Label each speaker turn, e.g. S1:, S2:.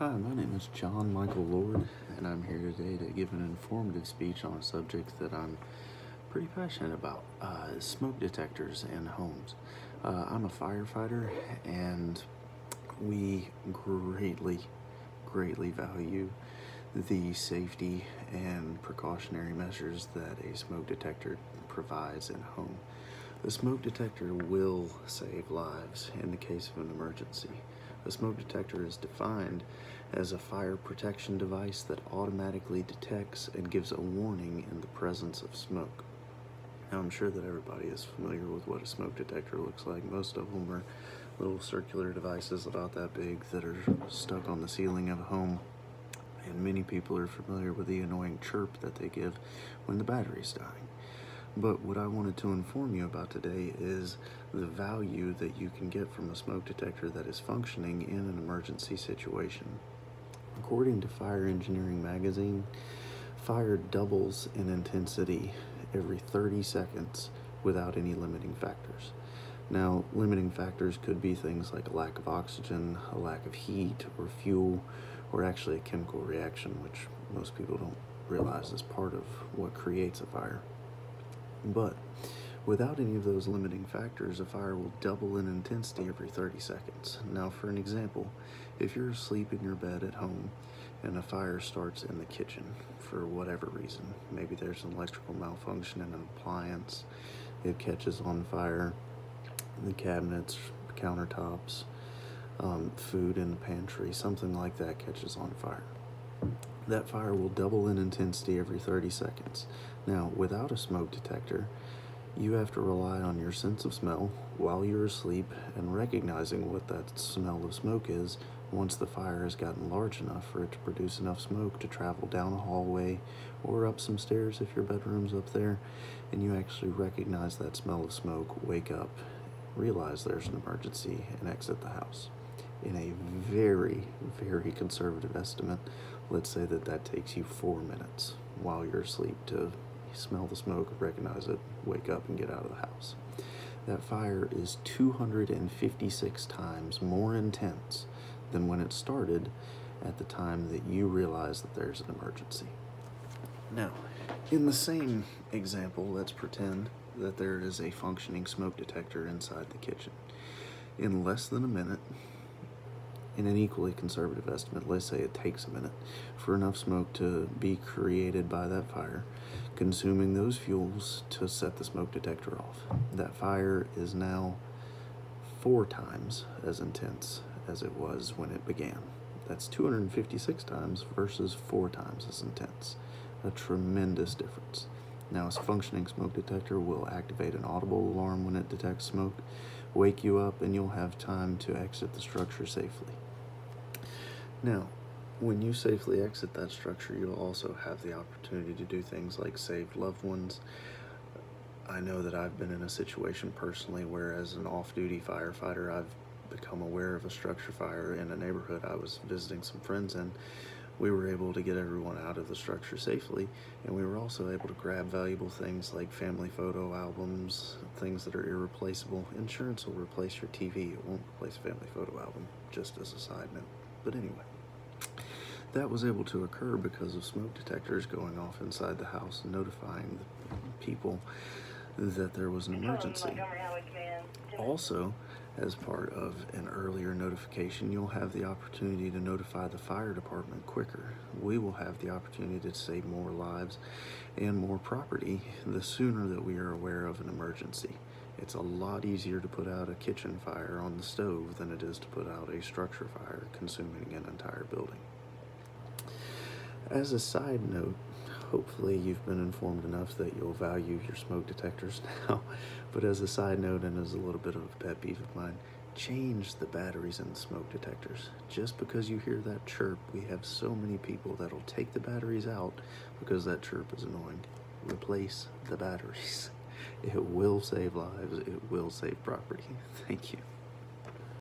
S1: Hi, my name is John Michael Lord, and I'm here today to give an informative speech on a subject that I'm pretty passionate about, smoke detectors in homes. I'm a firefighter, and we greatly value the safety and precautionary measures that a smoke detector provides in a home. The smoke detector will save lives in the case of an emergency. A smoke detector is defined as a fire protection device that automatically detects and gives a warning in the presence of smoke. Now, I'm sure that everybody is familiar with what a smoke detector looks like. Most of them are little circular devices about that big that are stuck on the ceiling of a home. And many people are familiar with the annoying chirp that they give when the battery's dying. But what I wanted to inform you about today is the value that you can get from a smoke detector that is functioning in an emergency situation. According to Fire Engineering Magazine, fire doubles in intensity every 30 seconds without any limiting factors. Now, limiting factors could be things like a lack of oxygen, a lack of heat or fuel, or actually a chemical reaction, which most people don't realize is part of what creates a fire. But without any of those limiting factors, a fire will double in intensity every 30 seconds. Now, for an example, if you're asleep in your bed at home and a fire starts in the kitchen for whatever reason, maybe there's an electrical malfunction in an appliance, it catches on fire, the cabinets, countertops, food in the pantry, something like that catches on fire. That fire will double in intensity every 30 seconds. Now, without a smoke detector, you have to rely on your sense of smell while you're asleep and recognizing what that smell of smoke is once the fire has gotten large enough for it to produce enough smoke to travel down a hallway or up some stairs if your bedroom's up there, and you actually recognize that smell of smoke, wake up, realize there's an emergency, and exit the house. In a very conservative estimate, let's say that takes you 4 minutes while you're asleep to smell the smoke, recognize it, wake up, and get out of the house. That fire is 256 times more intense than when it started at the time that you realize that there's an emergency. Now, in the same example, let's pretend that there is a functioning smoke detector inside the kitchen. In less than a minute, in an equally conservative estimate, let's say it takes a minute for enough smoke to be created by that fire, consuming those fuels to set the smoke detector off. That fire is now 4 times as intense as it was when it began. That's 256 times versus 4 times as intense. A tremendous difference. Now, a functioning smoke detector will activate an audible alarm when it detects smoke, wake you up, and you'll have time to exit the structure safely. Now, when you safely exit that structure, you'll also have the opportunity to do things like save loved ones. I know that I've been in a situation personally where, as an off-duty firefighter, I've become aware of a structure fire in a neighborhood I was visiting some friends in. We were able to get everyone out of the structure safely, and we were also able to grab valuable things like family photo albums, things that are irreplaceable. Insurance will replace your TV, it won't replace a family photo album, just as a side note. But anyway, that was able to occur because of smoke detectors going off inside the house and notifying the people that there was an emergency. Also, as part of an earlier notification, you'll have the opportunity to notify the fire department quicker. We will have the opportunity to save more lives and more property the sooner that we are aware of an emergency. It's a lot easier to put out a kitchen fire on the stove than it is to put out a structure fire consuming an entire building. As a side note, hopefully you've been informed enough that you'll value your smoke detectors now, but as a side note and as a little bit of a pet peeve of mine, change the batteries in the smoke detectors. Just because you hear that chirp, we have so many people that'll take the batteries out because that chirp is annoying. Replace the batteries. It will save lives, it will save property. Thank you.